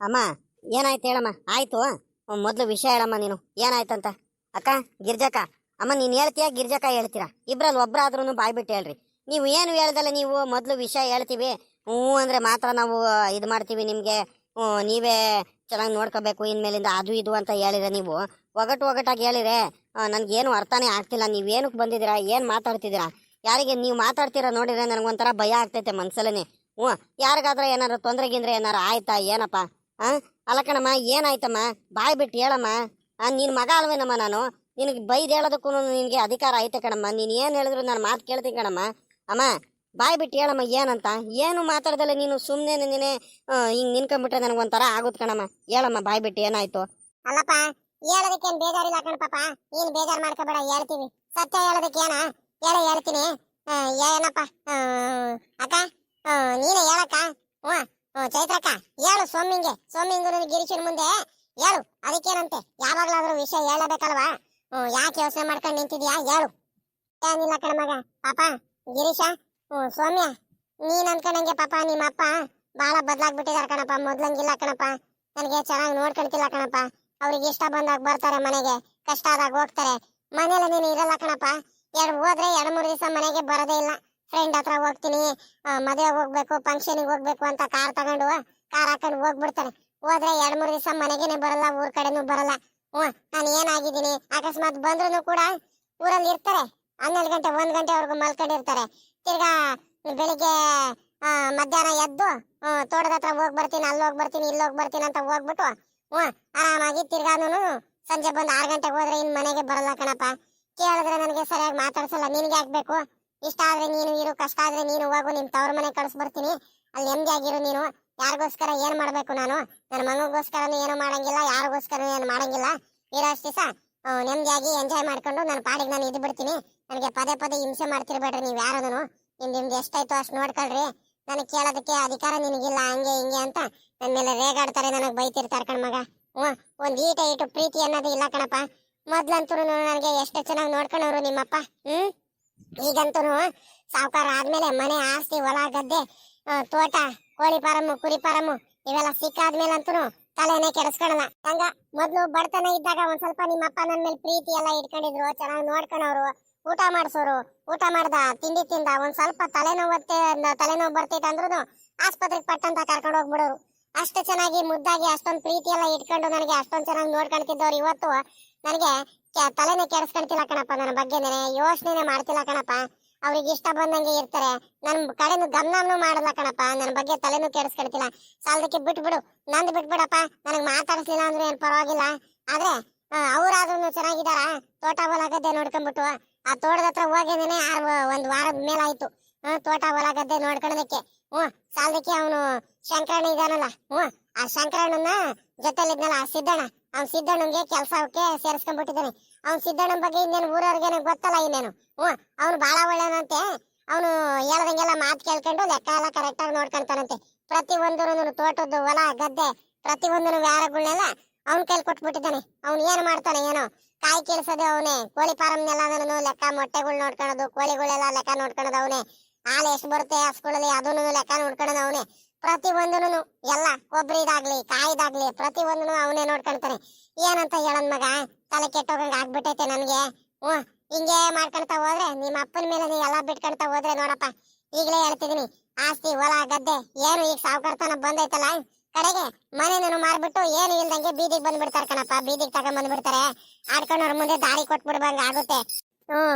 ಅಮ್ಮ, ಏನಾಯ್ತು ಹೇಳಮ್ಮ. ಆಯ್ತು, ಮೊದಲು ವಿಷಯ ಹೇಳಮ್ಮ. ನೀನು ಏನಾಯ್ತಂತ? ಅಕ್ಕ, ಗಿರ್ಜಕ್ಕ. ಅಮ್ಮ, ನೀನು ಹೇಳ್ತೀಯಾ ಗಿರ್ಜಕ್ಕ ಹೇಳ್ತೀರಾ? ಇಬ್ರಲ್ಲಿ ಒಬ್ಬರಾದ್ರೂ ಬಾಯ್ ಬಿಟ್ಟು ಹೇಳ್ರಿ. ನೀವು ಏನು ಹೇಳ್ದಲ್ಲ, ನೀವು ಮೊದಲು ವಿಷಯ ಹೇಳ್ತೀವಿ ಹ್ಞೂ ಅಂದರೆ ಮಾತ್ರ ನಾವು ಇದು ಮಾಡ್ತೀವಿ ನಿಮಗೆ. ನೀವೇ ಚೆನ್ನಾಗಿ ನೋಡ್ಕೋಬೇಕು ಇನ್ಮೇಲಿಂದ ಅದು ಇದು ಅಂತ ಹೇಳಿದ್ರೆ ನೀವು ಒಗಟಾಗಿ ಹೇಳಿದ್ರೆ ನನಗೇನು ಅರ್ಥನೇ ಆಗ್ತಿಲ್ಲ. ನೀವೇನಕ್ಕೆ ಬಂದಿದ್ದೀರಾ, ಏನು ಮಾತಾಡ್ತಿದ್ದೀರಾ? ಯಾರಿಗೆ ನೀವು ಮಾತಾಡ್ತೀರಾ ನೋಡಿದ್ರೆ ನನಗೊಂಥರ ಭಯ ಆಗ್ತೈತೆ ಮನ್ಸಲ್ಲೇ. ಹ್ಞೂ, ಯಾರಿಗಾದ್ರೆ ಏನಾರು ತೊಂದರೆಗಿಂದ್ರೆ ಏನಾರು ಆಯ್ತಾ ಏನಪ್ಪ? ಅಲ್ಲ ಕಣಮ್ಮ, ಏನಾಯ್ತಮ್ಮ? ಬಾಯ್ ಬಿಟ್ಟು ಹೇಳಮ್ಮ. ನಿನ್ನ ಮಗ ಅಲ್ವೇನಮ್ಮ ನಾನು? ನಿನಗೆ ಬೈದು ಹೇಳೋದಕ್ಕೂ ನಿನಗೆ ಅಧಿಕಾರ ಐತೆ ಕಣಮ್ಮ. ನೀನು ಏನು ಹೇಳಿದ್ರು ನಾನು ಮಾತು ಕೇಳ್ತೀನಿ ಕಣಮ್ಮ. ಅಮ್ಮ, ಬಾಯ್ ಬಿಟ್ಟು ಹೇಳಮ್ಮ ಏನಂತ. ಏನು ಮಾತಾಡ್ದಲ್ಲ ನೀನು ಸುಮ್ಮನೆ ನೀನೇ ಹಿಂಗೆ ನಿನ್ಕೊಂಡ್ಬಿಟ್ರೆ ನನಗೊಂಥರ ಆಗುತ್ತೆ ಕಣಮ್ಮ. ಹೇಳಮ್ಮ ಬಾಯ್ ಬಿಟ್ಟು ಏನಾಯ್ತು? ಅಲ್ಲಪ್ಪ, ಹೇಳೋದಕ್ಕೇನು ಬೇಜಾರಿಲ್ಲ ಕಣಪ್ಪ. ನೀನು ಬೇಜಾರು ಮಾಡ್ಕೋಬೇಡ, ಹೇಳ್ತೀವಿ. ಸತ್ಯ ಹೇಳೋದಕ್ಕೆ ಹೇಳ್ತೀನಿ. ಏನಪ್ಪ ಅಕ್ಕ, ನೀನೇ ಹೇಳಕ್ಕ. ಚೈತ್ರಕ್ಕ ಹೇಳು. ಸೋಮಿಂಗು ಗಿರೀಶನ್ ಮುಂದೆ ಹೇಳು. ಅದಕ್ಕೇನಂತೆ, ಯಾವಾಗ್ಲಾದ್ರೂ ವಿಷಯ ಹೇಳಬೇಕಲ್ವಾ? ಯಾಕೆ ಯೋಚನೆ ಮಾಡ್ಕೊಂಡು ನಿಂತಿದ್ಯಾ? ಹೇಳು. ಏನಿಲ್ಲ ಕಣ ಮಗ. ಪಾಪ ಗಿರೀಶ, ಸೌಮ್ಯ, ನೀನ್ ಅನ್ಕೊಂಡಂಗೆ ಪಾಪ ನಿಮ್ಮಪ್ಪ ಬಹಳ ಬದಲಾಗ್ಬಿಟ್ಟಿದಾರ ಕಣಪ್ಪ. ಮೊದ್ಲಂಗಿಲ್ಲ ಕಣಪ್ಪ. ನನಗೆ ಚೆನ್ನಾಗಿ ನೋಡ್ಕೊಳ್ತಿಲ್ಲ ಕಣಪ್ಪ. ಅವ್ರಿಗೆ ಇಷ್ಟ ಬಂದಾಗ ಬರ್ತಾರೆ ಮನೆಗೆ, ಕಷ್ಟ ಆದಾಗ ಹೋಗ್ತಾರೆ. ಮನೇಲಿ ನೀನು ಇರಲ್ಲ ಕಣಪ್ಪ. ಹೋದ್ರೆ 2-3 ದಿವಸ ಮನೆಗೆ ಬರೋದೇ ಇಲ್ಲ. ಫ್ರೆಂಡ್ ಹತ್ರ ಹೋಗ್ತೀನಿ, ಮದುವೆಗೆ ಹೋಗ್ಬೇಕು, ಫಂಕ್ಷನಿಗೆ ಹೋಗ್ಬೇಕು ಅಂತ ಕಾರ್ ಹಾಕೊಂಡು ಹೋಗ್ಬಿಡ್ತಾರೆ. ಹೋದ್ರೆ 2-3 ದಿವಸ ಮನೆಗೇನೆ ಬರಲ್ಲ, ಊರ್ ಕಡೆನೂ ಬರಲ್ಲ. ನಾನು ಏನಾಗಿದ್ದೀನಿ, ಅಕಸ್ಮಾತ್ ಬಂದ್ರು ಕೂಡ ಊರಲ್ಲಿ ಇರ್ತಾರೆ. 12 ಗಂಟೆ 1 ಗಂಟೆವರೆಗೂ ಮಲ್ಕೊಂಡಿರ್ತಾರೆ. ತಿರ್ಗಾ ಬೆಳಿಗ್ಗೆ ಮಧ್ಯಾಹ್ನ ಎದ್ದು ತೋಟದ ಹತ್ರ ಹೋಗಿ ಬರ್ತೀನಿ, ಅಲ್ಲಿ ಹೋಗಿ ಬರ್ತೀನಿ, ಇಲ್ಲಿ ಹೋಗಿ ಬರ್ತೀನಿ ಅಂತ ಹೋಗ್ಬಿಟ್ಟು ಆರಾಮಾಗಿ ತಿರ್ಗಾನು ಸಂಜೆ ಬಂದು 6 ಗಂಟೆಗೆ ಹೋದ್ರೆ ಇನ್ ಮನೆಗೆ ಬರಲ್ಲ ಕಣಪ್ಪ. ಕೇಳಿದ್ರೆ ನನಗೆ ಸರಿಯಾಗಿ ಮಾತಾಡ್ಸಲ್ಲ. ನಿನ್ಗೆ ಆಗ್ಬೇಕು, ಇಷ್ಟ ಆದ್ರೆ ನೀನು ಇರು, ಕಷ್ಟ ಆದ್ರೆ ನೀನು ಹೋಗು, ನಿಮ್ ತವ್ರ ಮನೆ ಕಳಿಸ್ಬರ್ತೀನಿ, ಅಲ್ಲಿ ನೆಮ್ಮದಿ ಆಗಿರು ನೀನು. ಯಾರಿಗೋಸ್ಕರ ಏನ್ ಮಾಡ್ಬೇಕು ನಾನು? ನನ್ನ ಮಗನಿಗೋಸ್ಕರನು ಏನು ಮಾಡಂಗಿಲ್ಲ, ಯಾರಿಗೋಸ್ಕರ ಏನು ಮಾಡಂಗಿಲ್ಲ. ಇರೋಷ್ಟು ದಿವಸ ನೆಮ್ಮದಿಯಾಗಿ ಎಂಜಾಯ್ ಮಾಡ್ಕೊಂಡು ನನ್ನ ಪಾಡಿಗೆ ನಾನು ಇದು ಬಿಡ್ತೀನಿ. ನನಗೆ ಪದೇ ಹಿಂಸೆ ಮಾಡ್ತಿರ್ಬೇಡ್ರಿ ನೀವು ಯಾರನು. ನಿಮ್ದು ಎಷ್ಟಾಯ್ತು ಅಷ್ಟು ನೋಡ್ಕೊಳ್ರಿ. ನನಗೆ ಕೇಳೋದಕ್ಕೆ ಅಧಿಕಾರ ನಿನಗಿಲ್ಲ, ಹಂಗೆ ಹಿಂಗೆ ಅಂತ ನನ್ನ ಮೇಲೆ ರೇಗಾಡ್ತಾರೆ, ನನಗೆ ಬೈತಿರ್ತಾರೆ ಕಣ್ಮಗ. ಒಂದ್ ಈಟು ಪ್ರೀತಿ ಅನ್ನೋದು ಇಲ್ಲ ಕಣಪ್ಪ. ಮೊದ್ಲಂತೂ ನನಗೆ ಎಷ್ಟು ಚೆನ್ನಾಗಿ ನೋಡ್ಕೊಂಡವ್ರು ನಿಮ್ಮಪ್ಪ. ಈಗಂತೂ ಸಾವುಕಾರ ಆದ್ಮೇಲೆ ಮನೆ, ಆಸ್ತಿ, ಹೊಲ, ಗದ್ದೆ, ತೋಟ, ಕೋಳಿ ಫಾರಮ್ಮು, ಕುರಿ ಫಾರಮ್ಮು ಇವೆಲ್ಲ ಸಿಕ್ಕಾದ್ಮೇಲೆ ಅಂತೂ ತಲೆನೇ ಕೆಡಿಸ್ಕೊಳಲ್ಲ. ಹಂಗ ಮೊದ್ಲು ಬಡತನ ಇದ್ದಾಗ ಒಂದ್ ಸ್ವಲ್ಪ ನಿಮ್ಮಪ್ಪ ನನ್ನ ಮೇಲೆ ಪ್ರೀತಿ ಎಲ್ಲ ಇಟ್ಕೊಂಡಿದ್ರು, ಚೆನ್ನಾಗಿ ನೋಡ್ಕೊಂಡವ್ರು, ಊಟ ಮಾಡ್ಸೋರು. ಊಟ ಮಾಡ್ದ, ತಿಂಡಿ ತಿಂದ, ಒಂದ್ ಸ್ವಲ್ಪ ತಲೆನೋವು ಬರ್ತೈತೆ ಅಂದ್ರೂ ಆಸ್ಪತ್ರೆಗೆ ಪಟ್ಟಂತ ಕರ್ಕೊಂಡು ಹೋಗ್ಬಿಡೋರು. ಅಷ್ಟು ಚೆನ್ನಾಗಿ ಮುದ್ದಾಗಿ ಅಷ್ಟೊಂದು ಪ್ರೀತಿ ಎಲ್ಲ ಇಟ್ಕೊಂಡು ನನಗೆ ಅಷ್ಟೊಂದು ಚೆನ್ನಾಗಿ ನೋಡ್ಕೊಂತಿದ್ದವ್ರು ಇವತ್ತು ನನಗೆ ತಲೆನೇ ಕೆಡಿಸ್ಕೊಂತಿಲ್ಲ ಕಣಪ್ಪ. ನನ್ನ ಬಗ್ಗೆ ಯೋಚನೆ ಮಾಡ್ತಿಲ್ಲ ಕಣಪ್ಪ. ಅವ್ರಿಗೆ ಇಷ್ಟ ಬಂದಂಗೆ ಇರ್ತಾರೆ, ನನ್ ಕಡೆನು ಗಮನನೂ ಮಾಡಲ್ಲ ಕಣಪ್ಪ. ನನ್ನ ಬಗ್ಗೆ ತಲೆನೂ ಕೆಡಿಸ್ಕೊಳ್ತಿಲ್ಲ. ಸಾಲದಕ್ಕೆ ಬಿಟ್ಬಿಡು, ನಂದು ಬಿಟ್ಬಿಡಪ್ಪ. ನನಗೆ ಮಾತಾಡಿಸ್ಲಿಲ್ಲ ಅಂದ್ರೆ ಏನ್ ಪರವಾಗಿಲ್ಲ. ಆದ್ರೆ ಅವ್ರಾದ್ರೂ ಚೆನ್ನಾಗಿದಾರ. ತೋಟ ಹೊಲ ಗದ್ದೆ ನೋಡ್ಕೊಂಡ್ಬಿಟ್ಟು ಆ ತೋಟದ ಹತ್ರ ಹೋಗಿದ್ದೇನೆ 1 ವಾರದ ಮೇಲಾಯ್ತು. ತೋಟ ಹೊಲ ಗದ್ದೆ ನೋಡ್ಕೊಳ್ಳೋದಕ್ಕೆ. ಸಾಲದಕ್ಕೆ ಅವನು ಶಂಕರಣ್ಣ ಇದಾನಲ್ಲ, ಆ ಶಂಕರಣ್ಣನ ಜೊತೆಲಿದ್ನಲ್ಲ ಆ ಸಿದ್ದಣ್ಣ, ಅವ್ನ್ ಸಿದ್ದಣ್ಣಂಗೆ ಕೆಲ್ಸಕ್ಕೆ ಸೇರಿಸ್ಕೊಂಡ್ಬಿಟ್ಟಿದ್ದಾನೆ. ಅವ್ನ್ ಸಿದ್ದಣ್ಣನ ಬಗ್ಗೆ ಇನ್ನೇನು ಊರವ್ರಿಗೇನೆ ಗೊತ್ತಲ್ಲ ಇನ್ನೇನು. ಅವ್ನು ಬಹಳ ಒಳ್ಳೆನಂತೆ. ಅವನು ಹೇಳ್ದಂಗೆಲ್ಲ ಮಾತು ಕೇಳ್ಕೊಂಡು ಲೆಕ್ಕ ಎಲ್ಲ ಕರೆಕ್ಟ್ ಆಗಿ ನೋಡ್ಕೊಂತಾನಂತೆ. ಪ್ರತಿ ಒಂದೂನು ತೋಟದ್ದು ಹೊಲ ಗದ್ದೆ ಪ್ರತಿಯೊಂದನು ವ್ಯಾರಗಳನ್ನೆಲ್ಲ ಅವ್ನ ಕೈಲಿ ಕೊಟ್ಬಿಟ್ಟಿದ್ದಾನೆ. ಅವ್ನು ಏನ್ ಮಾಡ್ತಾನೆ ಏನೋ, ಕಾಯಿ ಕೀಳ್ಸೋದು ಅವನೇ, ಕೋಳಿ ಫಾರಮ್ನೆಲ್ಲ ಲೆಕ್ಕ, ಮೊಟ್ಟೆಗಳು ನೋಡ್ಕೊಳ್ಳೋದು, ಕೋಳಿಗಳೆಲ್ಲ ಲೆಕ್ಕ ನೋಡ್ಕೊಳ್ಳೋದು ಅವನೇ, ಹಾಲು ಎಷ್ಟು ಬರುತ್ತೆ ಹಸ್ಕೊಳ್ಳಿ ಅದನ್ನು ಲೆಕ್ಕ ನೋಡ್ಕೊಳ್ಳೋದು ಅವನೇ. ಪ್ರತಿ ಒಂದನು ಎಲ್ಲ ಕೊಬ್ಬರಿದಾಗ್ಲಿ ಕಾಯಿದಾಗ್ಲಿ ಪ್ರತಿ ಒಂದನು ಅವನೇ ನೋಡ್ಕೊಂತಾನೆ. ಏನಂತ ಹೇಳನ್ ಮಗ, ತಲೆ ಕೆಟ್ಟೋಗಂಗ ಆಗ್ಬಿಟ್ಟೈತೆ ನನ್ಗೆ. ಹಿಂಗೆ ಮಾಡ್ಕೊಂತ ಹೋದ್ರೆ ನಿಮ್ಮ ಅಪ್ಪನ ಮೇಲೆ ನೀ ಎಲ್ಲ ಬಿಟ್ಕೊಂತ ಹೋದ್ರೆ ನೋಡಪ್ಪ, ಈಗಲೇ ಹೇಳ್ತಿದೀನಿ, ಆಸ್ತಿ ಹೊಲ ಗದ್ದೆ ಏನು ಈಗ ಸಾವುಕಾರತನ ಬಂದೈತಲ್ಲ, ಕಡೆಗೆ ಮನೆಯನ್ನು ಮಾರ್ಬಿಟ್ಟು ಏನು ಇಲ್ದಂಗೆ ಬೀದಿಗೆ ಬಂದ್ಬಿಡ್ತಾರೆ ಕಣಪ್ಪ. ಬೀದಿಗೆ ತಗೊಂಡ್ಬಂದ್ಬಿಡ್ತಾರೆ. ಆಡ್ಕೊಂಡವ್ರ ಮುಂದೆ ದಾರಿ ಕೊಟ್ಬಿಡ್ಬಂಗ ಆಗುತ್ತೆ.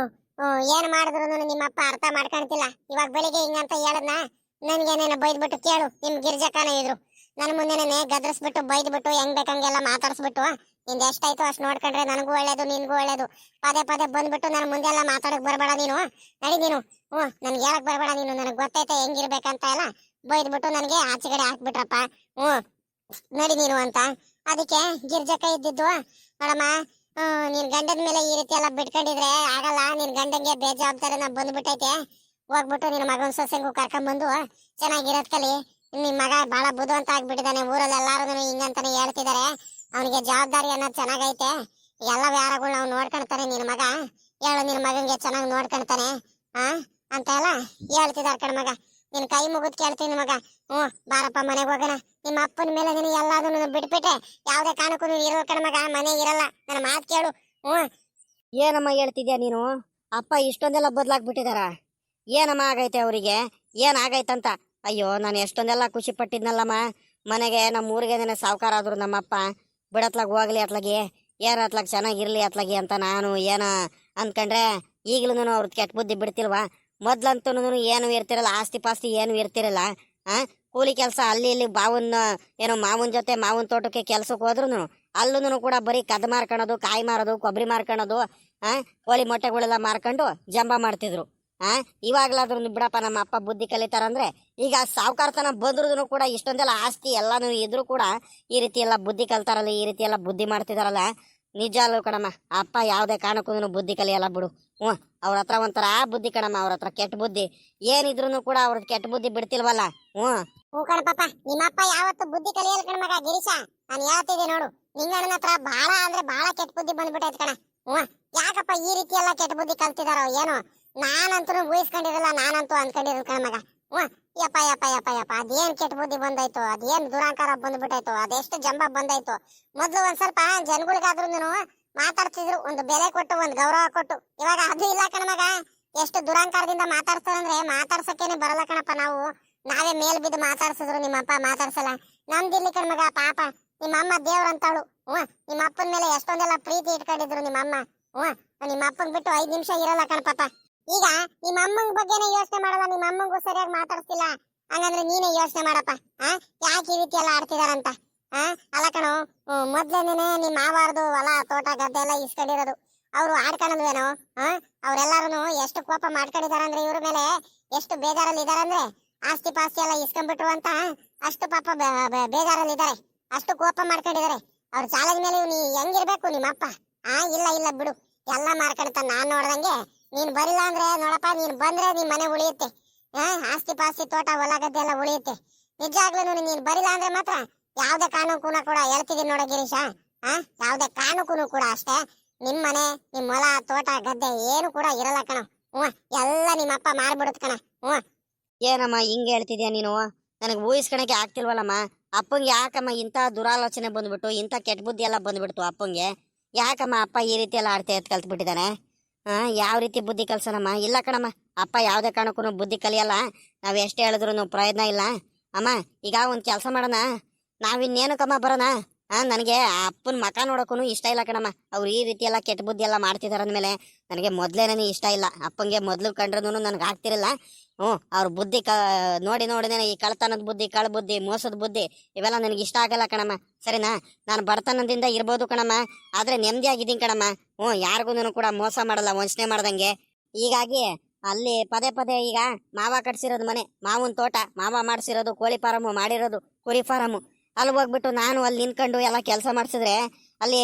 ಏನ್ ಮಾಡಿದ್ರು ನಿಮ್ಮಪ್ಪ ಅರ್ಥ ಮಾಡ್ಕೊಂತಿಲ್ಲ. ಇವಾಗ ಬೆಳಿಗ್ಗೆ ಹಿಂಗಂತ ಹೇಳದ್ನ ನನ್ಗೇನೇನು ಬೈದ್ಬಿಟ್ಟು ಕೇಳು. ನಿಮ್ ಗಿರ್ಜಕ್ಕನ ಇದ್ರು ನನ್ ಮುಂದೆನೆ ಗದ್ರಸ್ಬಿಟ್ಟು ಬೈದ್ಬಿಟ್ಟು ಹೆಂಗ್ ಬೇಕಂಗೆಲ್ಲ ಮಾತಾಡ್ಸ್ಬಿಟ್ಟು, ನಿಂದ ಎಷ್ಟಾಯ್ತು ಅಷ್ಟು ನೋಡ್ಕೊಂಡ್ರೆ ನನಗೂ ಒಳ್ಳೇದು ನಿನ್ಗೂ ಒಳ್ಳೇದು. ಪದೇ ಬಂದ್ಬಿಟ್ಟು ನನ್ನ ಮುಂದೆ ಎಲ್ಲ ಮಾತಾಡಕ್ ಬರ್ಬೇಡ ನೀನು. ನಡಿ ನೀನು. ನನ್ಗೆ ಹೇಳಕ್ ಬರ್ಬೇಡ ನೀನು. ನನಗ್ ಗೊತ್ತೈತೆ ಹೆಂಗಿರ್ಬೇಕಂತ ಎಲ್ಲ ಬೈದ್ಬಿಟ್ಟು ನನಗೆ ಆಚೆಗಡೆ ಹಾಕ್ಬಿಟ್ರಪ್ಪ. ನಡಿ ನೀನು ಅಂತ. ಅದಕ್ಕೆ ಗಿರ್ಜಕ್ಕ ಇದ್ದಿದ್ದು, ನೋಡಮ್ಮ, ನಿನ್ ಗಂಡದ ಮೇಲೆ ಈ ರೀತಿ ಎಲ್ಲ ಬಿಟ್ಕೊಂಡಿದ್ರೆ ಆಗಲ್ಲ. ನಿನ್ ಗಂಡಂಗೆ ಬೇಜವಾಬ್ದಾರಿ ನಾ ಬಂದ್ಬಿಟ್ಟೈತೆ. ಹೋಗ್ಬಿಟ್ಟು ನಿನ್ನ ಮಗನ ಸೊಸೆಗೂ ಕರ್ಕೊಂಡ್ಬಂದು ಚೆನ್ನಾಗಿರೋದ್ ಕಲಿ. ನಿಮ್ ಮಗ ಬಹಳ ಬುದ್ಧಿವಂತ ಆಗ್ಬಿಟ್ಟಿದ್ದಾನೆ. ಊರಲ್ಲಿ ಎಲ್ಲಾರು ಹಿಂಗಂತಾನೆ ಹೇಳ್ತಿದಾರೆ. ಅವನಿಗೆ ಜವಾಬ್ದಾರಿ ಅನ್ನೋದು ಚೆನ್ನಾಗೈತೆ. ಎಲ್ಲ ವ್ಯಾರಗಳನ್ನ ಅವ್ನು ನೋಡ್ಕೊಂತಾನೆ ನಿನ್ ಮಗ. ಹೇಳು, ನಿನ್ ಮಗನ್ಗೆ ಚೆನ್ನಾಗಿ ನೋಡ್ಕೊಂತಾನೆ ಅಂತ ಎಲ್ಲ ಹೇಳ್ತಿದಾರ ಕಣ್ಮಗ. ನಿನ್ ಕೈ ಮುಗಿದ್ ಕೇಳ್ತೀನಿ ಮಗ. ಬಾರಪ್ಪ ಮನೆಗೆ ಹೋಗೋಣ. ನಿಮ್ಮ ಅಪ್ಪನ ಮೇಲೆ ನೀನು ಎಲ್ಲಾದನ್ನು ಬಿಟ್ಬಿಟ್ಟೆ ಯಾವ್ದೇ ಕಾರಣಕ್ಕೂ ನೀನು ಇರೋ ಕಣ ಮಗ, ಮನೆಗೆ ಇರಲ್ಲ. ನನ್ನ ಮಾತು ಕೇಳು. ಏನಮ್ಮ ಹೇಳ್ತಿದ್ಯಾ ನೀನು? ಅಪ್ಪ ಇಷ್ಟೊಂದೆಲ್ಲ ಬದಲಾಗ್ಬಿಟ್ಟಿದಾರ? ಏನಮ್ಮ ಆಗೈತೆ ಅವರಿಗೆ? ಏನಾಗೈತಂತ? ಅಯ್ಯೋ, ನಾನು ಎಷ್ಟೊಂದೆಲ್ಲ ಖುಷಿ ಪಟ್ಟಿದ್ನಲ್ಲಮ್ಮ. ಮನೆಗೆ ನಮ್ಮ ಊರಿಗೆ ಸಾವುಕಾರ ಆದ್ರು ನಮ್ಮಪ್ಪ. ಬಿಡತ್ಲಾಗ ಹೋಗ್ಲಿ ಅತ್ಲಾಗಿ, ಏನ್ ಅತ್ಲಾಗ ಚೆನ್ನಾಗಿರ್ಲಿ ಅತ್ಲಾಗಿ ಅಂತ ನಾನು ಏನ ಅನ್ಕೊಂಡ್ರೆ ಈಗ್ಲೂ ಅವ್ರದ್ದು ಕೆಟ್ಟ ಬುದ್ಧಿ ಬಿಡ್ತಿಲ್ವಾ? ಮೊದ್ಲಂತೂ ಏನು ಇರ್ತಿರಲ್ಲ, ಆಸ್ತಿ ಪಾಸ್ತಿ ಏನು ಇರ್ತಿರಲ್ಲ. ಕೂಲಿ ಕೆಲಸ ಅಲ್ಲಿ ಇಲ್ಲಿ ಏನೋ ಮಾವನ ಜೊತೆ ಮಾವನ ತೋಟಕ್ಕೆ ಕೆಲ್ಸಕ್ಕೆ ಹೋದ್ರು ಅಲ್ಲೂ ಕೂಡ ಬರೀ ಕದ್ ಮಾರ್ಕೊಳೋದು, ಕಾಯಿ ಮಾರೋದು, ಕೊಬ್ಬರಿ ಮಾರ್ಕೊಳೋದು, ಕೋಳಿ ಮೊಟ್ಟೆಗಳೆಲ್ಲ ಮಾರ್ಕೊಂಡು ಜಂಬ ಮಾಡ್ತಿದ್ರು. ಇವಾಗ್ಲಾದ್ರೂ ಬಿಡಪ್ಪ ನಮ್ಮ ಅಪ್ಪ ಬುದ್ಧಿ ಕಲಿತಾರಂದ್ರೆ. ಈಗ ಸಾವುಕಾರತನ ಬಂದ್ರು ಕೂಡ ಇಷ್ಟೊಂದೆಲ್ಲ ಆಸ್ತಿ ಎಲ್ಲಾನು ಇದ್ರು ಕೂಡ ಈ ರೀತಿ ಎಲ್ಲ ಬುದ್ಧಿ ಕಲ್ತಾರಲ್ಲ, ಈ ರೀತಿ ಎಲ್ಲ ಬುದ್ಧಿ ಮಾಡ್ತಿದಾರಲ್ಲ. ನಿಜ ಅಲ್ವ ಕಣಮ್ಮ, ಅಪ್ಪ ಯಾವ್ದೇ ಕಾರಣಕ್ಕೂ ಬುದ್ಧಿ ಕಲಿಯಲ್ಲ ಬಿಡು. ಅವ್ರ ಹತ್ರ ಒಂಥರ ಬುದ್ಧಿ ಕಣಮ್ಮ, ಅವ್ರ ಹತ್ರ ಕೆಟ್ಟ ಬುದ್ಧಿ ಏನಿದ್ರು ಕೂಡ ಅವ್ರ ಕೆಟ್ಟ ಬುದ್ಧಿ ಬಿಡ್ತಿಲ್ವಲ್ಲ. ಹ್ಞೂ ಕಣಪ್ಪ, ನಿಮ್ಮಪ್ಪ ಯಾವತ್ತು ಬುದ್ಧಿ ಕಲಿಯಲ್ಲ ಕಣ ಮಗ ಗಿರೀಶ. ನಾನು ಹೇಳ್ತಿದ್ದೆ ನೋಡು, ನಿಂಗಣ್ಣನ ಹತ್ರ ಬಹಳ ಅಂದ್ರೆ ಬಹಳ ಕೆಟ್ಟ ಬುದ್ಧಿ ಬಂದ್ಬಿಟ್ಟೈತ್ ಕಣ. ಯಾಕಪ್ಪ ಈ ರೀತಿ ಎಲ್ಲ ಕೆಟ್ಟ ಬುದ್ಧಿ ಕಲ್ತಿದಾರೋ ಏನೋ? ನಾನಂತೂ ಊಹಿಸ್ಕೊಂಡಿರಲ್ಲ, ನಾನಂತೂ ಅನ್ಕೊಂಡಿರಲ್ಲ ಕಣ ಮಗ. ಯಪ್ಪ ಯಪ್ಪ ಯಪ್ಪ ಯಪ್ಪ, ಅದೇನ್ ಕೆಟ್ಟ ಬುದ್ಧಿ ಬಂದಾಯ್ತು, ಅದೇನ್ ದುರಾಂಕಾರ ಬಂದ್ಬಿಟ್ಟಾಯ್ತು, ಅದೆಷ್ಟು ಜಂಬ ಬಂದಾಯ್ತು. ಮೊದ್ಲು ಒಂದ್ ಸ್ವಲ್ಪ ಜನಗಳಿಗಾದ್ರೂ ಮಾತಾಡ್ತಿದ್ರು, ಒಂದು ಬೆಲೆ ಕೊಟ್ಟು, ಒಂದು ಗೌರವ ಕೊಟ್ಟು. ಇವಾಗ ಅದು ಇಲ್ಲ ಕಣ ಮಗ. ಎಷ್ಟು ದುರಾಂಕಾರದಿಂದ ಮಾತಾಡ್ತಾರಂದ್ರೆ ಮಾತಾಡ್ಸಕ್ಕೇನೆ ಬರಲ್ಲ ಕಣಪ್ಪ. ನಾವೇ ಮೇಲ್ ಬಿದ್ದು ಮಾತಾಡ್ಸಿದ್ರು, ನಿಮ್ಮಪ್ಪ ಮಾತಾಡ್ಸಲ್ಲ. ನಮ್ದಿರ್ಲಿ ಕಣ ಮಗ ಪಾಪ. ನಿಮ್ಮಮ್ಮ ದೇವ್ರಂತಾಳು. ನಿಮ್ಮ ಅಪ್ಪನ ಮೇಲೆ ಎಷ್ಟೊಂದೆಲ್ಲ ಪ್ರೀತಿ ಇಟ್ಕೊಂಡಿದ್ರು ನಿಮ್ಮಮ್ಮ. ನಿಮ್ಮ ಅಪ್ಪನ್ ಬಿಟ್ಟು 5 ನಿಮಿಷ ಇರಲ್ಲ ಕಣಪ್ಪ. ಈಗ ನಿಮ್ಮ ಅಮ್ಮಂಗ್ ಬಗ್ಗೆನೇ ಯೋಚನೆ ಮಾಡಲ್ಲ, ನಿಮ್ಮ ಅಮ್ಮಂಗೂ ಸರಿಯಾಗಿ ಮಾತಾಡ್ತಿಲ್ಲ. ಹಂಗಂದ್ರೆ ನೀನೇ ಯೋಚನೆ ಮಾಡಪ್ಪ. ಯಾಕೆ ಈ ರೀತಿ ಎಲ್ಲ ಆಡ್ತಿದಾರಂತ? ಅಲ್ಲ ಕಣೋ, ಮೊದ್ಲೇನೆ ನಿಮ್ಮ ಮಾವಾರ್ದು ಹೊಲ ತೋಟ ಗದ್ದೆ ಎಲ್ಲ ಇಸ್ಕೊಂಡಿರೋದು. ಅವ್ರು ಆಡ್ಕೊಳ್ಳಲ್ವೇನೋ? ಅವ್ರೆಲ್ಲಾರು ಎಷ್ಟು ಕೋಪ ಮಾಡ್ಕೊಂಡಿದಾರಂದ್ರೆ ಇವ್ರ ಮೇಲೆ, ಎಷ್ಟು ಬೇಜಾರಲ್ಲಿ ಇದಾರಂದ್ರೆ ಆಸ್ತಿ ಪಾಸ್ತಿ ಎಲ್ಲ ಇಸ್ಕೊಂಡ್ಬಿಟ್ರು ಅಂತ ಅಷ್ಟು ಪಾಪ ಬೇಜಾರಲ್ಲಿ ಇದಾರೆ, ಅಷ್ಟು ಕೋಪ ಮಾಡ್ಕೊಂಡಿದ್ದಾರೆ. ಅವ್ರ ಚಾಲದ ಮೇಲೆ ನೀ ಹೆಂಗಿರ್ಬೇಕು ನಿಮ್ಮಪ್ಪ? ಇಲ್ಲ ಇಲ್ಲ ಬಿಡು, ಎಲ್ಲ ಮಾರ್ಕೊಂತ ನಾನ್ ನೋಡ್ದಂಗೆ. ನೀನ್ ಬರಿಲ್ಲ ಅಂದ್ರೆ ನೋಡಪ್ಪ, ನೀನ್ ಬಂದ್ರೆ ನಿಮ್ ಮನೆ ಉಳಿಯುತ್ತೆ. ಆಸ್ತಿ ಪಾಸ್ತಿ ತೋಟ ಹೊಲ ಗದ್ದೆ ಎಲ್ಲ ಉಳಿಯುತ್ತೆ. ನಿಜಾಗ್ಲೂ ನೀನ್ ಬರಿಲ್ಲ ಅಂದ್ರೆ ಮಾತ್ರ ಯಾವ್ದೇ ಕಾರಣಕ್ಕೂ ಕೂಡ ಹೇಳ್ತಿದೀನಿ ನೋಡ ಗಿರೀಶ. ಯಾವ್ದೇ ಕಾರಣಕ್ಕೂ ಕೂಡ ಅಷ್ಟೇ, ನಿಮ್ ಮನೆ, ನಿಮ್ ಹೊಲ ತೋಟ ಗದ್ದೆ ಏನು ಕೂಡ ಇರಲ್ಲ ಕಣ. ಎಲ್ಲ ನಿಮ್ಮಪ್ಪ ಮಾರ್ಬಿಡುತ್ತ ಕಣ. ಏನಮ್ಮ ಹಿಂಗ್ ಹೇಳ್ತಿದ್ಯಾ ನೀನು? ನನಗೆ ಊಹಿಸ್ಕೊಳಕ್ಕೆ ಆಗ್ತಿಲ್ವಲ್ಲಮ್ಮ. ಅಪ್ಪಂಗೆ ಯಾಕಮ್ಮ ಇಂಥ ದುರಾಲೋಚನೆ ಬಂದ್ಬಿಟ್ಟು, ಇಂಥ ಕೆಟ್ಟ ಬುದ್ಧಿ ಎಲ್ಲ ಬಂದ್ಬಿಡ್ತು ಅಪ್ಪಂಗೆ? ಯಾಕಮ್ಮ ಅಪ್ಪ ಈ ರೀತಿ ಎಲ್ಲ ಆಡ್ತಾ ಕಲ್ತ್ಬಿಟ್ಟಿದ್ದಾನೆ? ಯಾವ ರೀತಿ ಬುದ್ಧಿ ಕಲ್ಸನಮ್ಮ? ಇಲ್ಲ ಕಣಮ್ಮ, ಅಪ್ಪ ಯಾವುದೇ ಕಾರಣಕ್ಕೂ ಬುದ್ಧಿ ಕಲಿಯಲ್ಲ. ನಾವು ಎಷ್ಟು ಹೇಳಿದ್ರು ಪ್ರಯೋಜನ ಇಲ್ಲ. ಅಮ್ಮ, ಈಗ ಒಂದು ಕೆಲಸ ಮಾಡೋಣ, ನಾವಿನ್ನೇನಕ್ಕಮ್ಮ ಬರೋಣ? ನನಗೆ ಅಪ್ಪನ ಮಕ ನೋಡೋಕ್ಕೂ ಇಷ್ಟ ಇಲ್ಲ ಕಣಮ್ಮ. ಅವ್ರು ಈ ರೀತಿ ಎಲ್ಲ ಕೆಟ್ಟ ಬುದ್ಧಿ ಎಲ್ಲ ಮಾಡ್ತಿದಾರ ಅಂದಮೇಲೆ ನನಗೆ ಮೊದಲೇನೇ ಇಷ್ಟ ಇಲ್ಲ. ಅಪ್ಪಂಗೆ ಮೊದಲು ಕಂಡ್ರೂ ನನಗೆ ಆಗ್ತಿರಲಿಲ್ಲ. ಅವ್ರ ಬುದ್ಧಿ ನೋಡಿನೇ ಈ ಕಳ್ತನದ ಬುದ್ಧಿ, ಕಳ್ಳ ಬುದ್ಧಿ, ಮೋಸದ ಬುದ್ಧಿ ಇವೆಲ್ಲ ನನಗೆ ಇಷ್ಟ ಆಗಲ್ಲ ಕಣಮ್ಮ. ಸರಿನಾ? ನಾನು ಬಡತನದಿಂದ ಇರ್ಬೋದು ಕಣಮ್ಮ, ಆದರೆ ನೆಮ್ಮದಿಯಾಗಿದ್ದೀನಿ ಕಣಮ್ಮ. ಯಾರಿಗೂ ಕೂಡ ಮೋಸ ಮಾಡಲ್ಲ, ವಂಚನೆ ಮಾಡ್ದಂಗೆ. ಹೀಗಾಗಿ ಅಲ್ಲಿ ಪದೇ ಪದೇ ಈಗ ಮಾವ ಕಟ್ಸಿರೋದು ಮನೆ, ಮಾವನ ತೋಟ, ಮಾವ ಮಾಡಿಸಿರೋದು ಕೋಳಿ ಫಾರಮು, ಮಾಡಿರೋದು ಕುರಿ ಫಾರಮು, ಅಲ್ಲಿ ಹೋಗ್ಬಿಟ್ಟು ನಾನು ಅಲ್ಲಿ ನಿಂತ್ಕೊಂಡು ಎಲ್ಲ ಕೆಲಸ ಮಾಡಿಸಿದ್ರೆ ಅಲ್ಲಿ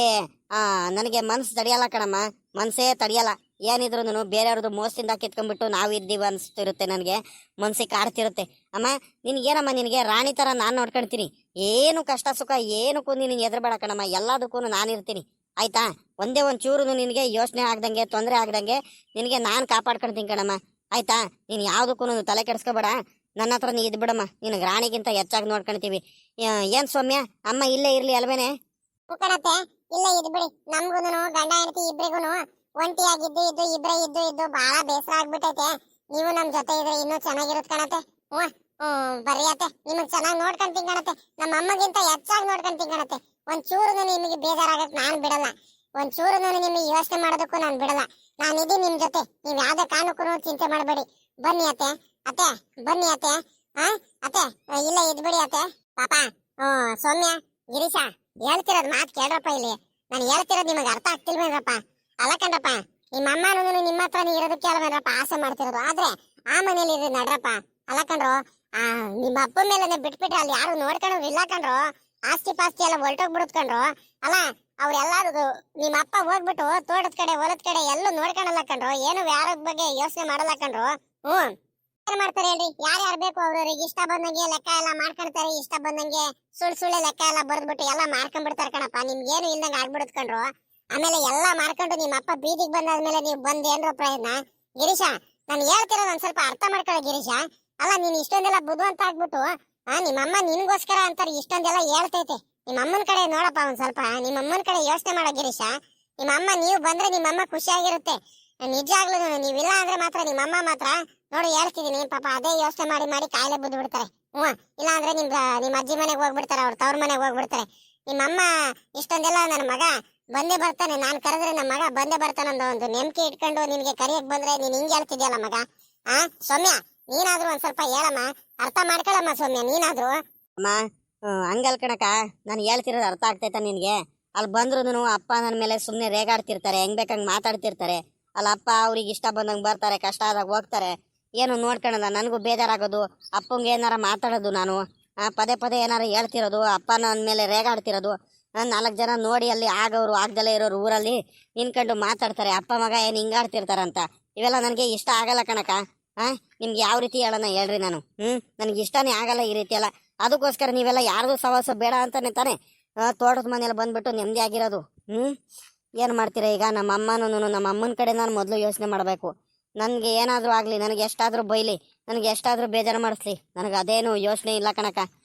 ನನಗೆ ಮನ್ಸು ತಡೆಯಲ್ಲ ಕಣಮ್ಮ, ಮನಸ್ಸೇ ತಡೆಯಲ್ಲ. ಏನಿದ್ರು ಬೇರೆಯವ್ರದ್ದು ಮೋಸದಿಂದ ಕಿತ್ಕೊಂಡ್ಬಿಟ್ಟು ನಾವು ಇದ್ದೀವಿ ಅನಿಸ್ತಿರುತ್ತೆ, ನನಗೆ ಮನ್ಸಿಗೆ ಕಾಡ್ತಿರುತ್ತೆ. ಅಮ್ಮ, ನಿನಗೇನಮ್ಮ, ನಿನಗೆ ರಾಣಿ ಥರ ನಾನು ನೋಡ್ಕೊಳ್ತೀನಿ. ಏನು ಕಷ್ಟ ಸುಖ ಏನಕ್ಕೂ ನಿನಗೆ ಎದುರುಬೇಡ ಕಣಮ್ಮ, ಎಲ್ಲದಕ್ಕೂ ನಾನಿರ್ತೀನಿ ಆಯ್ತಾ? ಒಂದೇ ಒಂದು ಚೂರು ನಿನಗೆ ಯೋಚನೆ ಆಗ್ದಂಗೆ, ತೊಂದರೆ ಆಗ್ದಂಗೆ ನಿನಗೆ ನಾನು ಕಾಪಾಡ್ಕೊಳ್ತೀನಿ ಕಣಮ್ಮ ಆಯ್ತಾ? ನೀನು ಯಾವುದಕ್ಕೂ ತಲೆ ಕೆಡಿಸ್ಕೋಬೇಡ, ನನ್ನ ಹತ್ರ ನೀ ಇದ್ಬಿಡಮ್ಮ. ನಿನಗೆ ರಾಣಿಗಿಂತ ಹೆಚ್ಚಾಗಿ ನೋಡ್ಕೊಳ್ತೀವಿ. ಏನ್ ಸೌಮ್ಯ, ಅಮ್ಮ ಇಲ್ಲೇ ಇರ್ಲಿ ಅಲ್ವೇನೆ? ಕಣತ್ತೆ, ಇಲ್ಲ ಇದ್ಬಿಡಿ. ನಮ್ಗೂನು ಗಂಡ ಹೆಂಡತಿ ಇಬ್ರಿಗೂನು ಒಂಟಿಯಾಗಿದ್ದು ಇಬ್ರೇ ಇದ್ದು ಬಹಳ ಬೇಸರ ಆಗ್ಬಿಟ್ಟೈತೆ. ನೀವು ನಮ್ ಜೊತೆ ಇದ್ರೆ ಇನ್ನೂ ಚೆನ್ನಾಗಿರುತ್ತೆ ಕಣತ್ತೆ. ಬರ್ರಿ ಅತ್ತೆ, ನಿಮಗ್ ಚೆನ್ನಾಗಿ ನೋಡ್ಕೊಂತೀನಿ ಕಣತ್ತೆ. ನಮ್ಮ ಅಮ್ಮಗಿಂತ ಹೆಚ್ಚಾಗಿ ನೋಡ್ಕೊಂತೀನಿ ಕಣತ್ತೆ. ಒಂದ್ ಚೂರು ನಿಮಗೆ ಬೇಜಾರಾಗಕ್ ನಾನ್ ಬಿಡಲ್ಲ, ಒಂದ್ ಚೂರು ನಿಮಗೆ ಯೋಚನೆ ಮಾಡೋದಕ್ಕೂ ನಾನ್ ಬಿಡಲ್ಲ. ನಾನಿದ್ದೀನಿ ನಿಮ್ ಜೊತೆ, ನೀವ್ ಯಾವ್ದೇ ಕಾರಣಕ್ಕೂ ಚಿಂತೆ ಮಾಡಬೇಡಿ. ಬನ್ನಿ ಅತ್ತೆ, ಅತ್ತೆ ಬನ್ನಿ ಅತ್ತೆ. ಅತ್ತೆ ಇಲ್ಲ ಇದ್ಬಿಡಿ ಅತ್ತೆ. ಪಾಪ ಸೌಮ್ಯ, ಗಿರೀಶ, ಹೇಳ್ತಿರೋದ್ ಮಾತು ಕೇಳ್ರಪ್ಪ. ಇಲ್ಲಿ ನಾನು ಹೇಳ್ತಿರೋದು ನಿಮಗೆ ಅರ್ಥ ಆಗ್ತಿಲ್ವೇನ್ರಪ್ಪ? ಅಲ್ಲ ಕಣ್ರಪ್ಪ, ನಿಮ್ಮ ಅಮ್ಮನೂ ನಿಮ್ಮ ಹತ್ರನೇ ಇರೋದಕ್ಕೆ ಅಲ್ವೇನ್ರಪ್ಪ ಆಸೆ ಮಾಡ್ತಿರೋದು. ಆದ್ರೆ ಆ ಮನೇಲಿ ಇರೋದು ನಡ್ರಪ್ಪ. ಅಲ್ಲ ಕಣ್ರು, ನಿಮ್ಮ ಅಪ್ಪ ಮೇಲೆ ಬಿಟ್ಬಿಟ್ರೆ ಅಲ್ಲಿ ಯಾರು ನೋಡ್ಕೊಂಡ್ರು ಇಲ್ಲ ಕಣ್ರು. ಆಸ್ತಿ ಪಾಸ್ತಿ ಎಲ್ಲ ಹೊರಟೋಗ್ಬಿಡುತ್ ಕಣ್ರು. ಅಲ್ಲ ಅವ್ರೆಲ್ಲಾರು ನಿಮ್ಮ ಅಪ್ಪ ಹೋಗ್ಬಿಟ್ಟು ತೋಟದ ಕಡೆ ಹೊಲದ ಕಡೆ ಎಲ್ಲೂ ನೋಡ್ಕೊಳಲ್ಲ ಕಣ್ರು. ಏನು ಯಾರ ಬಗ್ಗೆ ಯೋಚನೆ ಮಾಡಲ್ಲ ಕಣ್ರು. ಏನ್ ಮಾಡ್ತಾರೆ ಹೇಳ್ರಿ? ಯಾರ್ಯಾರು ಬೇಕು ಅವ್ರವ್ರಿಗೆ ಇಷ್ಟ ಬಂದಂಗೆ ಲೆಕ್ಕ ಎಲ್ಲ ಮಾಡ್ಕೊಳ್ತಾರೆ. ಇಷ್ಟ ಬಂದಂಗೆ ಸುಳ್ಳೆ ಲೆಕ್ಕ ಎಲ್ಲ ಬರ್ದ್ಬಿಟ್ಟು ಎಲ್ಲ ಮಾಡ್ಕೊಂಡ್ಬಿಡ್ತಾರೆ ಕಣಪ್ಪ. ನಿಮ್ಗೇನು ಇಲ್ದಂಗೆ ಆಗ್ಬಿಡುತ್ ಕಣ್ರು. ಆಮೇಲೆ ಎಲ್ಲ ಮಾಡ್ಕೊಂಡು ನಿಮ್ಮ ಅಪ್ಪ ಬೀದಿಗೆ ಬಂದಾದ್ಮೇಲೆ ನೀವು ಬಂದೇನ್ರ ಪ್ರಯತ್ನ? ಗಿರೀಶ, ನಾನು ಹೇಳ್ತಿರೋದು ಒಂದ್ ಸ್ವಲ್ಪ ಅರ್ಥ ಮಾಡ್ಕೊಳ್ಳೋ ಗಿರೀಶ. ಅಲ್ಲ ನೀನ್ ಇಷ್ಟೊಂದೆಲ್ಲ ಬುದ್ಧಿವಂತ ಆಗ್ಬಿಟ್ಟು ನಿಮ್ಮಮ್ಮ ನಿನ್ಗೋಸ್ಕರ ಅಂತಾರೆ ಇಷ್ಟೊಂದೆಲ್ಲ ಹೇಳ್ತೈತೆ. ನಿಮ್ಮಮ್ಮನ ಕಡೆ ನೋಡಪ್ಪ ಒಂದ್ ಸ್ವಲ್ಪ, ನಿಮ್ಮಮ್ಮನ ಕಡೆ ಯೋಚನೆ ಮಾಡೋ ಗಿರೀಶ. ನಿಮ್ಮಮ್ಮ ನೀವು ಬಂದ್ರೆ ನಿಮ್ಮಮ್ಮ ಖುಷಿಯಾಗಿರುತ್ತೆ. ನಿಜಾಗ್ಲೂ ನೀವಿಲ್ಲ ಅಂದ್ರೆ ಮಾತ್ರ ನಿಮ್ಮಮ್ಮ ಮಾತ್ರ ನೋಡು ಹೇಳ್ತಿದೀನಿ ಪಾಪ ಅದೇ ಯೋಚನೆ ಮಾಡಿ ಮಾಡಿ ಕಾಯಿಲೆ ಬಿದ್ದು ಬಿಡ್ತಾರೆ. ಇಲ್ಲ ಅಂದ್ರೆ ನಿಮ್ಮ ಅಜ್ಜಿ ಮನೆಗೆ ಹೋಗ್ಬಿಡ್ತಾರೆ, ಅವ್ರ ತವ್ರ ಮನೆಗೆ ಹೋಗ್ಬಿಡ್ತಾರೆ. ನಿಮ್ಮಮ್ಮ ಇಷ್ಟೊಂದೆಲ್ಲ ನನ್ನ ಮಗ ಬಂದೇ ಬರ್ತಾನೆ, ನಾನ್ ಕರೆದ್ರೆ ನಮ್ಮ ಮಗ ಬಂದೇ ಬರ್ತಾನೆ ಅನ್ನೋ ಒಂದು ನಂಬಿಕೆ ಇಟ್ಕೊಂಡು ನಿನ್ಗೆ ಕರಿಯಕ್ ಬಂದ್ರೆ ನೀನ್ ಹಿಂಗ್ ಹೇಳ್ತಿದ್ಯಲ್ಲ ಮಗ. ಸೌಮ್ಯ ನೀನಾದ್ರೂ ಒಂದ್ ಸ್ವಲ್ಪ ಹೇಳಮ್ಮ, ಅರ್ಥ ಮಾಡ್ಕೊಳಮ್ಮ ಸೌಮ್ಯ ನೀನಾದ್ರೂ. ಅಮ್ಮ ಹಂಗಲ್ ಕಣಕ, ನಾನು ಹೇಳ್ತಿರೋದು ಅರ್ಥ ಆಗ್ತೈತ ನಿನ್ಗೆ? ಅಲ್ಲಿ ಬಂದ್ರು ಅಪ್ಪ ನನ್ನ ಮೇಲೆ ಸುಮ್ಮನೆ ರೇಗಾಡ್ತಿರ್ತಾರೆ, ಹೆಂಗ್ ಬೇಕಂಗ್ ಮಾತಾಡ್ತಿರ್ತಾರೆ. ಅಲ್ಲ ಅಪ್ಪ ಅವ್ರಿಗೆ ಇಷ್ಟ ಬಂದಂಗೆ ಬರ್ತಾರೆ, ಕಷ್ಟ ಆದಾಗ ಹೋಗ್ತಾರೆ. ಏನು ನೋಡ್ಕೊಳಲ್ಲ, ನನಗೂ ಬೇಜಾರಾಗೋದು. ಅಪ್ಪಂಗೆ ಏನಾರ ಮಾತಾಡೋದು ನಾನು, ಪದೇ ಪದೇ ಏನಾರ ಹೇಳ್ತಿರೋದು, ಅಪ್ಪ ನನ್ನ ಮೇಲೆ ರೇಗಾಡ್ತಿರೋದು. 4 ಜನ ನೋಡಿ ಅಲ್ಲಿ ಆಗೋರು ಆಗದಲ್ಲೇ ಇರೋರು ಊರಲ್ಲಿ ನಿನ್ಕೊಂಡು ಮಾತಾಡ್ತಾರೆ, ಅಪ್ಪ ಮಗ ಏನು ಹಿಂಗಾಡ್ತಿರ್ತಾರಂತ. ಇವೆಲ್ಲ ನನಗೆ ಇಷ್ಟ ಆಗಲ್ಲ ಕಣಕ. ನಿಮ್ಗೆ ಯಾವ ರೀತಿ ಹೇಳೋಣ ಹೇಳ್ರಿ ನಾನು? ನನಗೆ ಇಷ್ಟನೇ ಆಗಲ್ಲ ಈ ರೀತಿ ಎಲ್ಲ. ಅದಕ್ಕೋಸ್ಕರ ನೀವೆಲ್ಲ ಯಾರಿಗೂ ಸವಾಸ ಬೇಡ ಅಂತಾನೆ ತಾನೆ ತೋಟದ ಮನೇಲಿ ಬಂದ್ಬಿಟ್ಟು ನೆಮ್ಮದಿ ಆಗಿರೋದು. ಏನು ಮಾಡ್ತೀರಾ ಈಗ? ನಮ್ಮ ಅಮ್ಮನ ಕಡೆ ನಾನು ಮೊದಲು ಯೋಚನೆ ಮಾಡಬೇಕು. ನನಗೆ ಏನಾದರೂ ಆಗಲಿ, ನನಗೆ ಎಷ್ಟಾದರೂ ಬೈಲಿ, ನನಗೆ ಎಷ್ಟಾದರೂ ಬೇಜಾರು ಮಾಡಿಸ್ಲಿ, ನನಗೆ ಅದೇನು ಯೋಚನೆ ಇಲ್ಲ ಕಣಕ.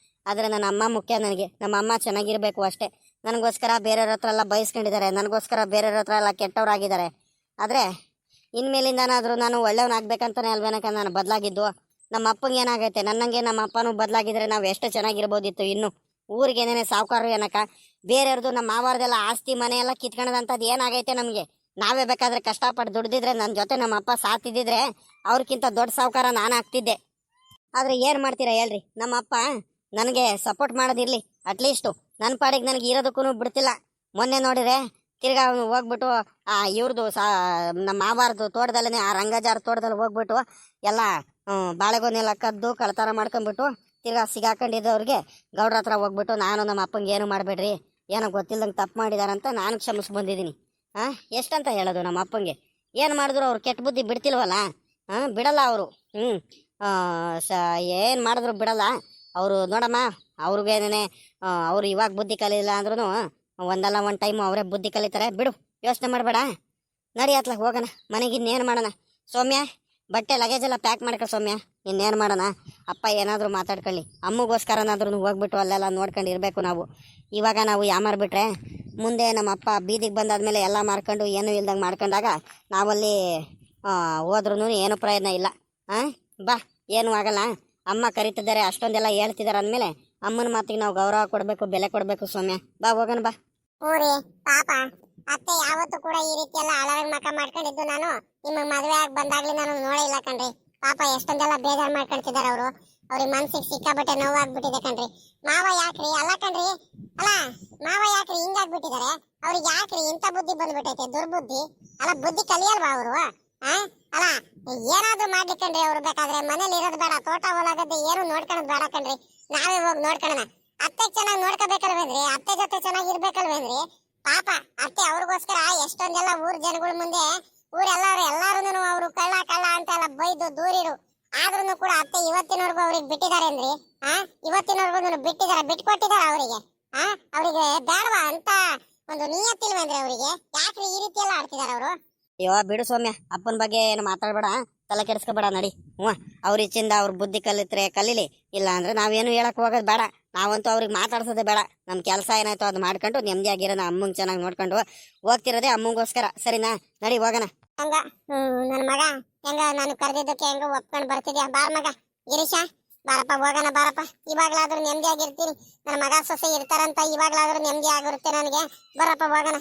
ಆದರೆ ನನ್ನ ಅಮ್ಮ ಮುಖ್ಯ ನನಗೆ. ನಮ್ಮ ಅಮ್ಮ ಚೆನ್ನಾಗಿರಬೇಕು ಅಷ್ಟೇ. ನನಗೋಸ್ಕರ ಬೇರೆಯವ್ರ ಹತ್ರ ಎಲ್ಲ ಬಯಸ್ಕೊಂಡಿದ್ದಾರೆ, ನನಗೋಸ್ಕರ ಬೇರೆಯವ್ರ ಹತ್ರ ಎಲ್ಲ ಕೆಟ್ಟವ್ರಾಗಿದ್ದಾರೆ. ಆದರೆ ಇನ್ಮೇಲಿಂದನಾದರೂ ನಾನು ಒಳ್ಳೆಯವನಾಗಬೇಕಂತಾನೆ ಅಲ್ವೇನಕ ನಾನು ಬದಲಾಗಿದ್ದು. ನಮ್ಮ ಅಪ್ಪಂಗೆ ಏನಾಗೈತೆ, ನನ್ನಂಗೆ ನಮ್ಮ ಅಪ್ಪನೂ ಬದಲಾಗಿದ್ರೆ ನಾವು ಎಷ್ಟು ಚೆನ್ನಾಗಿರ್ಬೋದಿತ್ತು. ಇನ್ನು ಊರಿಗೆ ಏನೇನೆ ಸಾವುಕಾರರು ಏನಕ್ಕ, ಬೇರೆಯವ್ರದ್ದು ನಮ್ಮ ಮಾವಾರದೆಲ್ಲ ಆಸ್ತಿ ಮನೆ ಎಲ್ಲ ಕಿತ್ಕೊಳ್ಳೋದಂಥದ್ದು ಏನಾಗೈತೆ ನಮಗೆ? ನಾವೇ ಬೇಕಾದ್ರೆ ಕಷ್ಟಪಟ್ಟು ದುಡ್ದಿದ್ರೆ, ನನ್ನ ಜೊತೆ ನಮ್ಮ ಅಪ್ಪ ಸಾತಿದ್ದಿದ್ರೆ ಅವ್ರಿಗಿಂತ ದೊಡ್ಡ ಸಾವುಕಾರ ನಾನು ಆಗ್ತಿದ್ದೆ. ಆದರೆ ಏನು ಮಾಡ್ತೀರಾ ಹೇಳ್ರಿ? ನಮ್ಮ ಅಪ್ಪ ನನಗೆ ಸಪೋರ್ಟ್ ಮಾಡೋದಿರಲಿ, ಅಟ್ಲೀಸ್ಟು ನನ್ನ ಪಾಡಿಗೆ ನನಗೆ ಇರೋದಕ್ಕೂ ಬಿಡ್ತಿಲ್ಲ. ಮೊನ್ನೆ ನೋಡಿದ್ರೆ ತಿರ್ಗಾ ಅವನು ಹೋಗ್ಬಿಟ್ಟು ಇವ್ರದ್ದು ನಮ್ಮ ಮಾವಾರದು ತೋಟದಲ್ಲೇ, ಆ ರಂಗಜಾರ ತೋಟದಲ್ಲಿ ಹೋಗ್ಬಿಟ್ಟು ಎಲ್ಲ ಬಾಳೆಗೊನೆಲ್ಲ ಕದ್ದು ಕಳ್ತನ ಮಾಡ್ಕೊಂಡ್ಬಿಟ್ಟು ತಿರ್ಗಾ ಸಿಗಾಕೊಂಡಿದ್ದವ್ರಿಗೆ ಗೌಡ್ರ ಹತ್ರ ಹೋಗ್ಬಿಟ್ಟು, ನಾನು ನಮ್ಮ ಅಪ್ಪಂಗೆ ಏನು ಮಾಡಬೇಡ್ರಿ, ಏನೋ ಗೊತ್ತಿಲ್ದಂಗೆ ತಪ್ಪು ಮಾಡಿದಾರಂತ ನಾನು ಕ್ಷಮಿಸಿ ಬಂದಿದ್ದೀನಿ. ಎಷ್ಟಂತ ಹೇಳೋದು ನಮ್ಮ ಅಪ್ಪಂಗೆ? ಏನು ಮಾಡಿದ್ರು ಅವ್ರು ಕೆಟ್ಟ ಬುದ್ಧಿ ಬಿಡ್ತಿಲ್ವಲ್ಲ. ಬಿಡಲ್ಲ ಅವರು. ಏನು ಮಾಡಿದ್ರು ಬಿಡಲ್ಲ ಅವರು. ನೋಡಮ್ಮ, ಅವ್ರಿಗೇನೇ ಅವರು ಇವಾಗ ಬುದ್ಧಿ ಕಲಿಲ್ಲ ಅಂದ್ರೂ ಒಂದಲ್ಲ ಒಂದು ಟೈಮು ಅವರೇ ಬುದ್ಧಿ ಕಲಿತಾರೆ. ಬಿಡು, ಯೋಚನೆ ಮಾಡಬೇಡ. ನಡಿ ಅತ್ಲಾಗ ಹೋಗೋಣ ಮನೆಗೆ. ಇನ್ನೇನು ಮಾಡೋಣ ಸೌಮ್ಯ? ಬಟ್ಟೆ ಲಗೇಜ್ ಎಲ್ಲ ಪ್ಯಾಕ್ ಮಾಡ್ಕೊ ಸೌಮ್ಯ. ಇನ್ನೇನು ಮಾಡೋಣ? ಅಪ್ಪ ಏನಾದರೂ ಮಾತಾಡ್ಕೊಳ್ಳಿ, ಅಮ್ಮಗೋಸ್ಕರನಾದ್ರೂ ಹೋಗ್ಬಿಟ್ಟು ಅಲ್ಲೆಲ್ಲ ನೋಡ್ಕೊಂಡು ಇರಬೇಕು ನಾವು. ಇವಾಗ ನಾವು ಯಾಮಾರ್ಬಿಟ್ರೆ ಮುಂದೆ ನಮ್ಮ ಅಪ್ಪ ಬೀದಿಗೆ ಬಂದಾದ್ಮೇಲೆ ಎಲ್ಲ ಮಾರ್ಕೊಂಡು ಏನೂ ಇಲ್ದಂಗೆ ಮಾಡ್ಕೊಂಡಾಗ ನಾವಲ್ಲಿ ಹೋದ್ರೂ ಏನೂ ಪ್ರಯೋಜನ ಇಲ್ಲ. ಬಾ, ಏನೂ ಆಗಲ್ಲ. ಅಮ್ಮ ಕರಿತಿದ್ದಾರೆ, ಅಷ್ಟೊಂದೆಲ್ಲ ಹೇಳ್ತಿದ್ದಾರೆ ಅಂದಮೇಲೆ ಅಮ್ಮನ ಮಾತಿಗೆ ನಾವು ಗೌರವ ಕೊಡಬೇಕು, ಬೆಲೆ ಕೊಡಬೇಕು ಸೌಮ್ಯ. ಬಾ ಹೋಗೋಣ ಬಾ. ಊರಿ ಪಾಪ ಅತ್ತೆ ಯಾವತ್ತೂ ಕೂಡ ಈ ರೀತಿ ಎಲ್ಲ ಅಳರಂಗ್ ಮಕ ಮಾಡ್ಕೊಂಡಿದ್ದು ನಾನು ನಿಮ್ಮ ಮದುವೆ ಆಗಿ ಬಂದಾಗ್ಲಿ ನಾನು ನೋಡೇ ಇಲ್ಲ ಕಣ್ರಿ. ಪಾಪ ಎಷ್ಟೊಂದೆಲ್ಲ ಬೇಜಾರು ಮಾಡ್ಕೊಳ್ತಿದಾರೆ ಅವರು. ಅವ್ರಿಗೆ ಮನ್ಸಿಗೆ ಸಿಕ್ಕಾಬಟ್ಟೆ ನೋವಾಗ್ಬಿಟ್ಟಿದೆ ಕಣ್ರಿ. ಮಾವ ಯಾಕ್ರಿ? ಅಲ್ಲ ಕಣ್ರಿ, ಅಲ್ಲ ಮಾವ ಯಾಕ್ರಿ ಹಿಂಗಾಗ್ಬಿಟ್ಟಿದ್ದಾರೆ? ಅವ್ರಿಗೆ ಯಾಕ್ರಿ ಇಂಥ ಬುದ್ಧಿ ಬಂದ್ಬಿಟ್ಟೈತೆ, ದುರ್ಬುದ್ಧಿ? ಅಲ್ಲ ಬುದ್ಧಿ ಕಲಿಯಲ್ವಾ ಅವರು? ಅಲ್ಲ ಏನಾದ್ರೂ ಮಾಡ್ಲಿಕ್ಕಂಡ್ರಿ ಅವ್ರು. ಬೇಕಾದ್ರೆ ಮನೇಲಿ ಇರೋದು ಬೇಡ, ತೋಟ ಹೊಲಾಗದ್ದೆ ಏನು ನೋಡ್ಕೊಳೋದು ಬೇಡ ಕಣ್ರಿ, ನಾವೇ ಹೋಗಿ ನೋಡ್ಕೊಳ್ಳೋಣ. ಅತ್ತೆ ಚೆನ್ನಾಗಿ ನೋಡ್ಕೋಬೇಕಲ್ವೇನ್ರಿ? ಅತ್ತೆ ಜೊತೆ ಚೆನ್ನಾಗಿರ್ಬೇಕಲ್ವೇನ್ರಿ? ಪಾಪ ಅತ್ತೆ ಅವ್ರಿಗೋಸ್ಕರ ಎಷ್ಟೊಂದೆಲ್ಲ ಊರ್ ಜನಗಳ ಮುಂದೆ ಎಲ್ಲಾರು ಅವರು ಕಳ್ಳ ಅಂತ ಎಲ್ಲ ಬೈದು ದೂರಿರು. ಆದ್ರೂ ಕೂಡ ಅತ್ತೆ ಇವತ್ತಿನವರೆಗೂ ಅವ್ರಿಗೆ ಬಿಟ್ಟಿದಾರೇನ್ರಿ? ಇವತ್ತಿನವರೆಗೂ ಬಿಟ್ಕೊಟ್ಟಿದಾರ ಅವರಿಗೆ? ಅವ್ರಿಗೆ ಬೇಡವಾ ಅಂತ ಒಂದು ನಿಯತ್ತಿಲ್ವೇನ್ರಿ ಅವರಿಗೆ? ಯಾಕ್ರಿ ಈ ರೀತಿ ಎಲ್ಲ ಆಡ್ತಿದಾರ ಅವರು? ಅಯ್ಯೋ ಬಿಡು ಸೌಮ್ಯ, ಅಪ್ಪನ ಬಗ್ಗೆ ಏನು ಮಾತಾಡ್ಬೇಡ, ತಲೆ ಕೆಡಿಸ್ಕೋಬೇಡ. ನಡಿ. ಅವ್ರ ಇಚ್ಚಿಂದ ಅವ್ರ ಬುದ್ಧಿ ಕಲಿತ್ರೆ ಕಲೀಲಿ, ಇಲ್ಲ ಅಂದ್ರೆ ನಾವೇನು ಹೇಳಕ್ ಹೋಗೋದು ಬೇಡ. ನಾವಂತೂ ಅವ್ರಿಗೆ ಮಾತಾಡ್ಸೋದೇ ಬೇಡ. ನಮ್ಮ ಕೆಲಸ ಏನಾಯ್ತು ಅದು ಮಾಡ್ಕೊಂಡು ನೆಮ್ಮದಿಯಾಗಿರೋಣ, ಅಮ್ಮಂಗೆ ಚೆನ್ನಾಗಿ ನೋಡ್ಕೊಂಡು ಹೋಗ್ತಿರೋದೇ ಅಮ್ಮಂಗೋಸ್ಕರ. ಸರಿನಾ? ನಡಿ ಹೋಗೋಣ. ಹಂಗ ನನ್ನ ಮಗ ಹೆಂಗ ನಾನು ಕರೆದಿದ್ದಕ್ಕೆ ಹೆಂಗ ಒಪ್ಕೊಂಡು ಬರ್ತಿದ್ಯಾ? ಬಾರ್ ಮಗ ಗಿರೀಶ, ಬಾರಪ್ಪ ಹೋಗೋಣ ಬಾರಪ್ಪ. ಇವಾಗ್ಲಾದ್ರೂ ನೆಮ್ಮದಿಯಾಗಿರ್ತೀನಿ. ನನ್ನ ಮಗ ಸೊಸೆ ಇರ್ತಾರಂತ ಇವಾಗ್ಲಾದ್ರೂ ನೆಮ್ಮದಿ ಆಗಿರುತ್ತೆ ನನಗೆ. ಬರಪ್ಪ ಹೋಗೋಣ.